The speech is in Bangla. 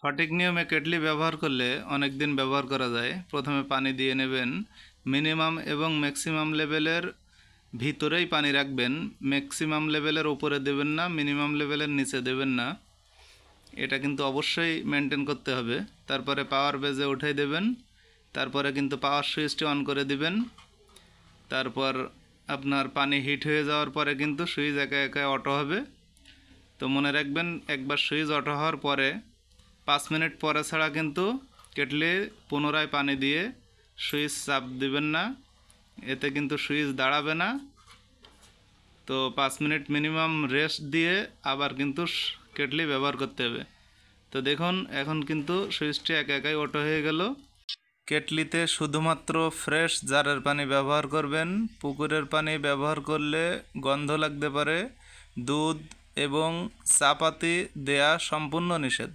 সঠিক নিয়মে কেটলি ব্যবহার করলে অনেক দিন ব্যবহার করা যায়। প্রথমে পানি দিয়ে নেবেন, মিনিমাম এবং ম্যাক্সিমাম লেভেলের ভিতরেই পানি রাখবেন। ম্যাক্সিমাম লেভেলের উপরে দেবেন না, মিনিমাম লেভেলের নিচে দেবেন না, এটা কিন্তু অবশ্যই মেনটেন করতে হবে। তারপরে পাওয়ার বেজে উঠাই দেবেন, তারপরে কিন্তু পাওয়ার সুইচটি অন করে দিবেন। তারপর আপনার পানি হিট হয়ে যাওয়ার পরে কিন্তু সুইচ একা একা অটো হবে। তো মনে রাখবেন, একবার সুইচ অটো হওয়ার পরে 5 মিনিট পরে ছাড়া কিন্তু কেটলি পুনরায় পানি দিয়ে সুইচ চাপ দিবেন না, এতে কিন্তু সুইচ দাঁড়াবে না। তো 5 মিনিট মিনিমাম রেস্ট দিয়ে আবার কিন্তু কেটলি ব্যবহার করতে হবে। তো দেখুন, এখন কিন্তু সুইচটি একা একাই অটো হয়ে গেল। কেটলিতে শুধুমাত্র ফ্রেশ জারের পানি ব্যবহার করবেন। পুকুরের পানি ব্যবহার করলে গন্ধ লাগতে পারে। দুধ এবং চা পাতি দেয়া সম্পূর্ণ নিষেধ।